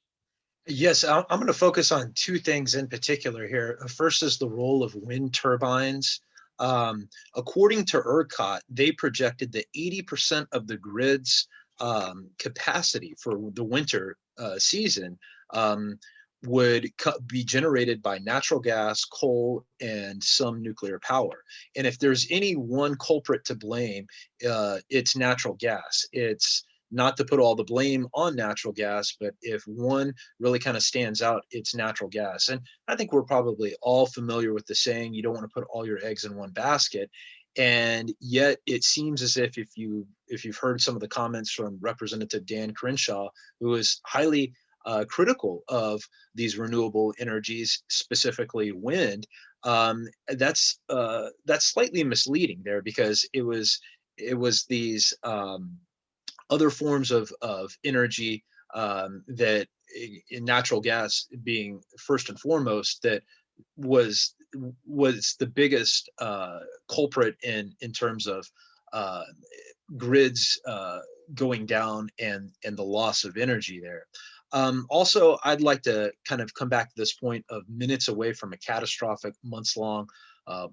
C: Yes, I'm going to focus on two things in particular here. First is the role of wind turbines. According to ERCOT, they projected that 80% of the grid's capacity for the winter season would be generated by natural gas, coal, and some nuclear power. And if there's any one culprit to blame, it's natural gas. It's not to put all the blame on natural gas, but if one really kind of stands out, it's natural gas. And I think we're probably all familiar with the saying, you don't want to put all your eggs in one basket. And yet it seems as if you've heard some of the comments from Representative Dan Crenshaw, who is highly critical of these renewable energies, specifically wind, that's slightly misleading there, because it was these other forms of energy that, in natural gas being first and foremost, that was the biggest culprit in terms of grids going down and the loss of energy there. Also, I'd like to kind of come back to this point of minutes away from a catastrophic months-long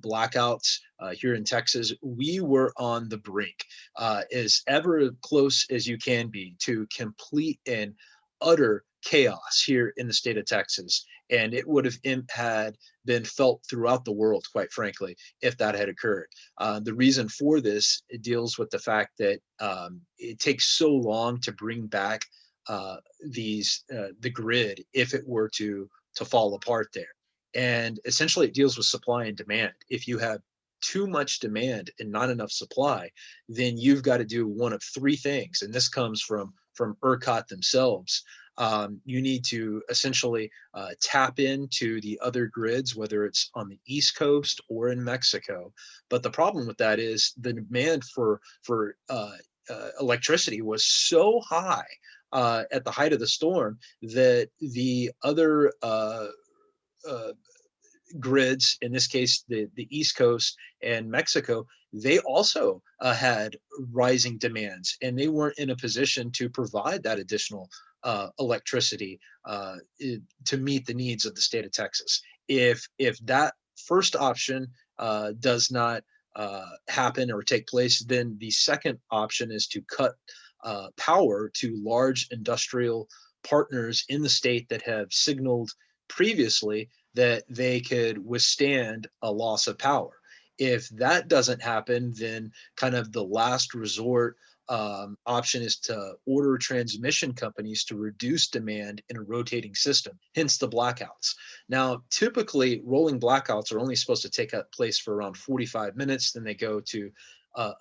C: blackouts here in Texas. We were on the brink, as ever close as you can be, to complete and utter chaos here in the state of Texas. And it would have had been felt throughout the world, quite frankly, if that had occurred. The reason for this, it deals with the fact that it takes so long to bring back the grid if it were to fall apart there. And essentially, it deals with supply and demand. If you have too much demand and not enough supply, then you've got to do one of three things. And this comes from ERCOT themselves. You need to essentially tap into the other grids, whether it's on the East Coast or in Mexico. But the problem with that is the demand for electricity was so high at the height of the storm that the other grids, in this case, the East Coast and Mexico, they also had rising demands, and they weren't in a position to provide that additional electricity to meet the needs of the state of Texas. If that first option does not happen or take place, then the second option is to cut power to large industrial partners in the state that have signaled previously that they could withstand a loss of power. If that doesn't happen, then kind of the last resort option is to order transmission companies to reduce demand in a rotating system, hence the blackouts. Now, typically, rolling blackouts are only supposed to take place for around 45 minutes, then they go to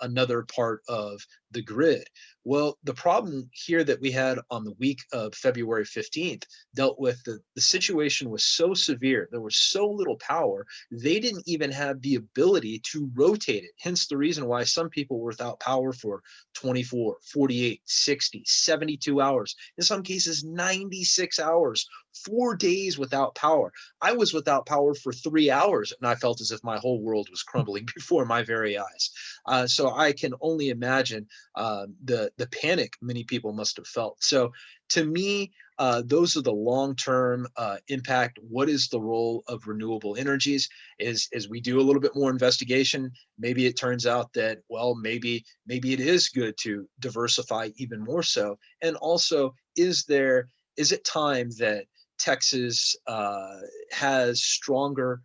C: another part of the grid. Well, the problem here that we had on the week of February 15th dealt with the situation was so severe. There was so little power, they didn't even have the ability to rotate it. Hence the reason why some people were without power for 24, 48, 60, 72 hours, in some cases 96 hours, 4 days without power. I was without power for 3 hours and I felt as if my whole world was crumbling before my very eyes. So I can only imagine the panic many people must have felt. So to me, those are the long-term impact. What is the role of renewable energies? As we do a little bit more investigation, maybe it turns out that, well, maybe it is good to diversify even more so. And also, is it time that Texas has stronger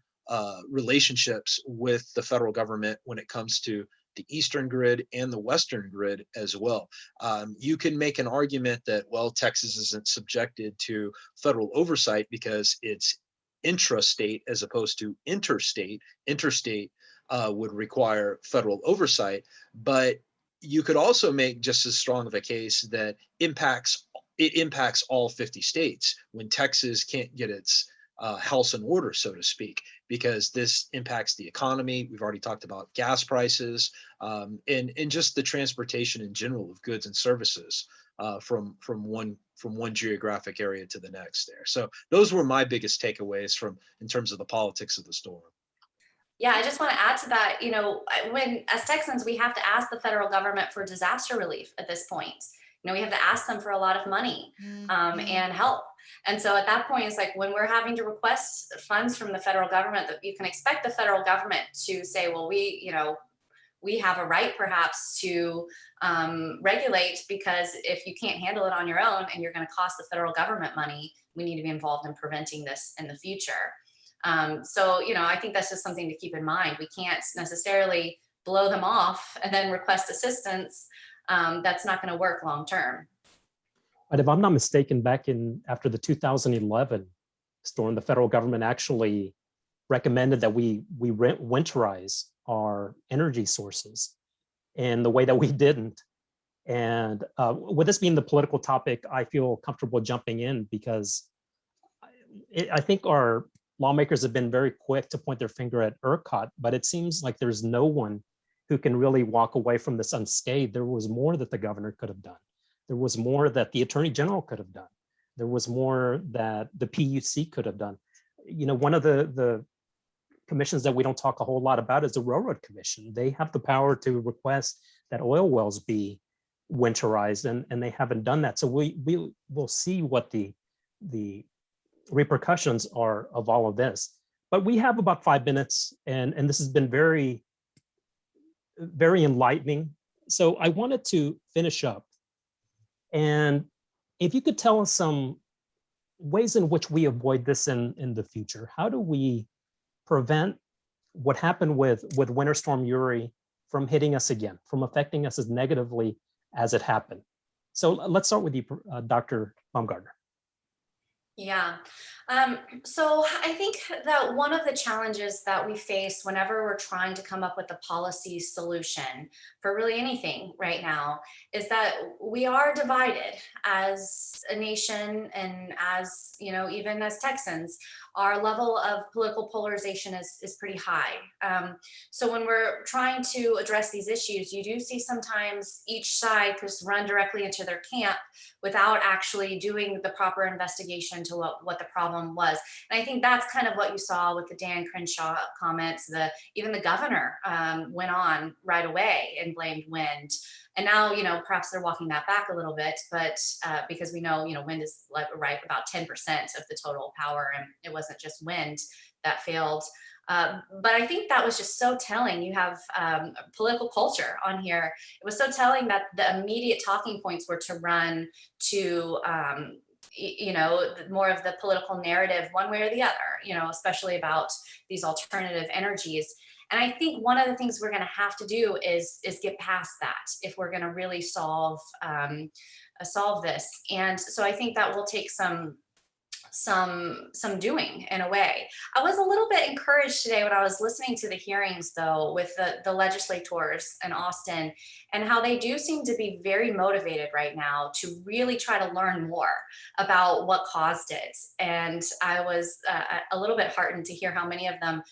C: relationships with the federal government when it comes to the Eastern grid and the Western grid as well? You can make an argument that, well, Texas isn't subjected to federal oversight because it's intrastate as opposed to interstate. Interstate would require federal oversight, but you could also make just as strong of a case that it impacts all 50 states when Texas can't get its house in order, so to speak, because this impacts the economy. We've already talked about gas prices and just the transportation in general of goods and services from one geographic area to the next there. So those were my biggest takeaways in terms of the politics of the storm.
B: Yeah, I just want to add to that. When as Texans, we have to ask the federal government for disaster relief at this point. We have to ask them for a lot of money and help. And so at that point, it's like when we're having to request funds from the federal government, that you can expect the federal government to say, well, we have a right perhaps to regulate, because if you can't handle it on your own and you're going to cost the federal government money, we need to be involved in preventing this in the future. So, I think that's just something to keep in mind. We can't necessarily blow them off and then request assistance. That's not going to work long term.
A: But if I'm not mistaken, after the 2011 storm, the federal government actually recommended that we winterize our energy sources, and the way that we didn't. And with this being the political topic, I feel comfortable jumping in because I think our lawmakers have been very quick to point their finger at ERCOT, but it seems like there's no one who can really walk away from this unscathed. There was more that the governor could have done. There was more that the attorney general could have done. There was more that the PUC could have done. One of the commissions that we don't talk a whole lot about is the Railroad Commission. They have the power to request that oil wells be winterized, and they haven't done that. So we will see what the repercussions are of all of this. But we have about 5 minutes, and this has been very, very enlightening. So I wanted to finish up. And if you could tell us some ways in which we avoid this in the future. How do we prevent what happened with Winter Storm Uri from hitting us again, from affecting us as negatively as it happened? So let's start with you, Dr. Baumgartner.
B: Yeah. So I think that one of the challenges that we face whenever we're trying to come up with a policy solution for really anything right now is that we are divided as a nation, and as, you know, even as Texans, our level of political polarization is pretty high. So when we're trying to address these issues, you do see sometimes each side just run directly into their camp without actually doing the proper investigation to what the problem was. And I think that's kind of what you saw with the Dan Crenshaw comments. Even the governor went on right away and blamed wind. And now, you know, perhaps they're walking that back a little bit, but because we know, you know, wind is like right about 10% of the total power, and it wasn't just wind that failed. But I think that was just so telling. You have political culture on here. It was so telling that the immediate talking points were to run to, you know, more of the political narrative one way or the other, you know, especially about these alternative energies. And I think one of the things we're going to have to do is get past that if we're going to really solve this. And so I think that will take some doing in a way. I was a little bit encouraged today when I was listening to the hearings, though, with the legislators in Austin, and how they do seem to be very motivated right now to really try to learn more about what caused it. And I was a little bit heartened to hear how many of them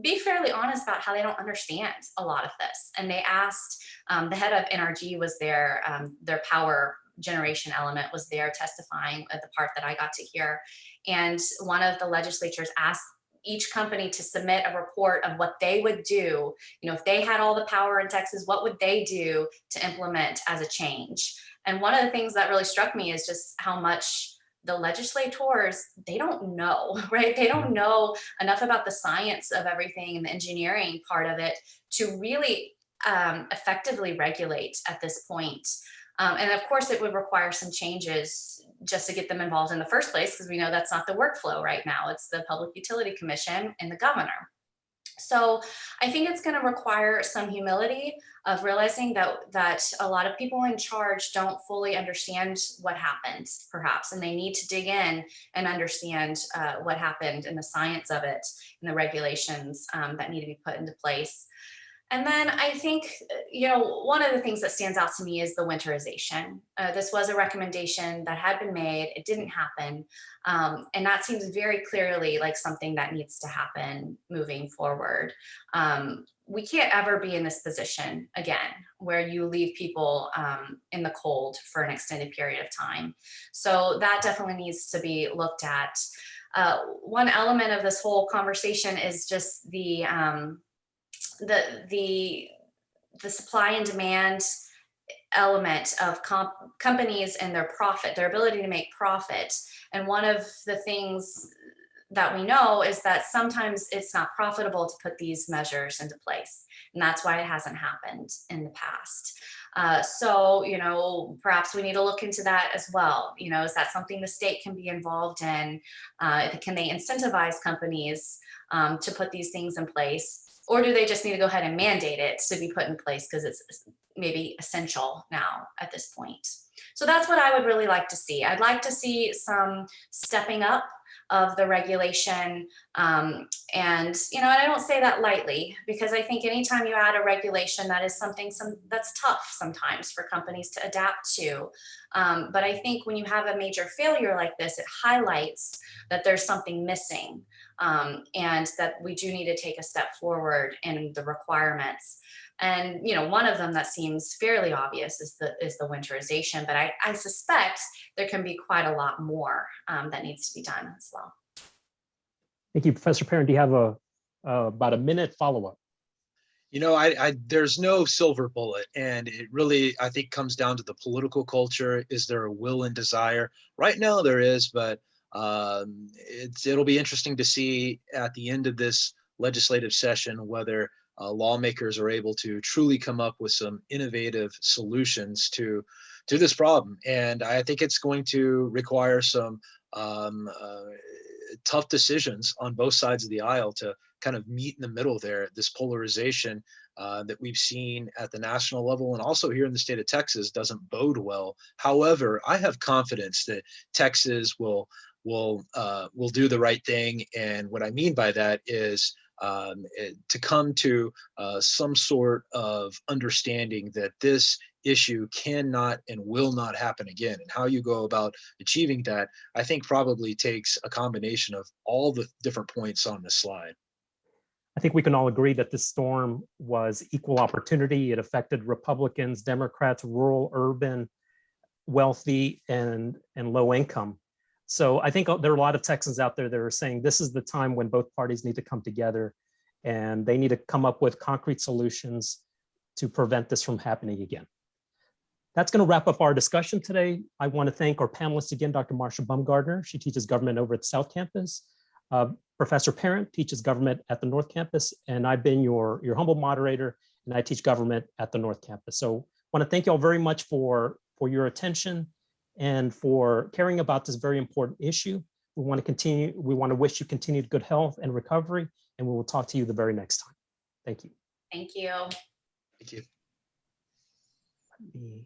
B: be fairly honest about how they don't understand a lot of this. And they asked, the head of NRG was there, their power generation element was there testifying at the part that I got to hear. And one of the legislators asked each company to submit a report of what they would do. You know, if they had all the power in Texas, what would they do to implement as a change? And one of the things that really struck me is just how much the legislators, they don't know, right? They don't know enough about the science of everything and the engineering part of it to really effectively regulate at this point. And of course, it would require some changes just to get them involved in the first place, because we know that's not the workflow right now. It's the Public Utility Commission and the governor. So I think it's going to require some humility of realizing that a lot of people in charge don't fully understand what happened, perhaps, and they need to dig in and understand what happened and the science of it and the regulations that need to be put into place. And then I think, you know, one of the things that stands out to me is the winterization. This was a recommendation that had been made. It didn't happen. And that seems very clearly like something that needs to happen moving forward. We can't ever be in this position again, where you leave people in the cold for an extended period of time. So that definitely needs to be looked at. One element of this whole conversation is just the supply and demand element of companies and their profit, their ability to make profit. And one of the things that we know is that sometimes it's not profitable to put these measures into place. And that's why it hasn't happened in the past. So, you know, perhaps we need to look into that as well. You know, is that something the state can be involved in? Can they incentivize companies to put these things in place? Or do they just need to go ahead and mandate it to be put in place because it's maybe essential now at this point? So that's what I would really like to see. I'd like to see some stepping up of the regulation. And, you know, and I don't say that lightly, because I think anytime you add a regulation, that is something that's tough sometimes for companies to adapt to. But I think when you have a major failure like this, it highlights that there's something missing. And that we do need to take a step forward in the requirements. And, you know, one of them that seems fairly obvious is the winterization, but I suspect there can be quite a lot more that needs to be done as well.
A: Thank you, Professor Perrin. Do you have about a minute follow-up?
C: You know, there's no silver bullet, and it really, I think, comes down to the political culture. Is there a will and desire? Right now there is, but it'll be interesting to see at the end of this legislative session whether lawmakers are able to truly come up with some innovative solutions to this problem. And I think it's going to require some tough decisions on both sides of the aisle to kind of meet in the middle there. This polarization that we've seen at the national level and also here in the state of Texas doesn't bode well. However, I have confidence that Texas will do the right thing. And what I mean by that is to come to some sort of understanding that this issue cannot and will not happen again. And how you go about achieving that, I think probably takes a combination of all the different points on the slide.
A: I think we can all agree that this storm was equal opportunity. It affected Republicans, Democrats, rural, urban, wealthy, and low income. So I think there are a lot of Texans out there that are saying this is the time when both parties need to come together and they need to come up with concrete solutions to prevent this from happening again. That's going to wrap up our discussion today. I want to thank our panelists again, Dr. Marsha Bumgardner. She teaches government over at the South Campus. Professor Parent teaches government at the North Campus, and I've been your humble moderator, and I teach government at the North Campus. So I want to thank you all very much for your attention and for caring about this very important issue. We want to wish you continued good health and recovery, and we will talk to you the very next time. Thank you.
B: Thank you.
C: Thank you.
A: Let me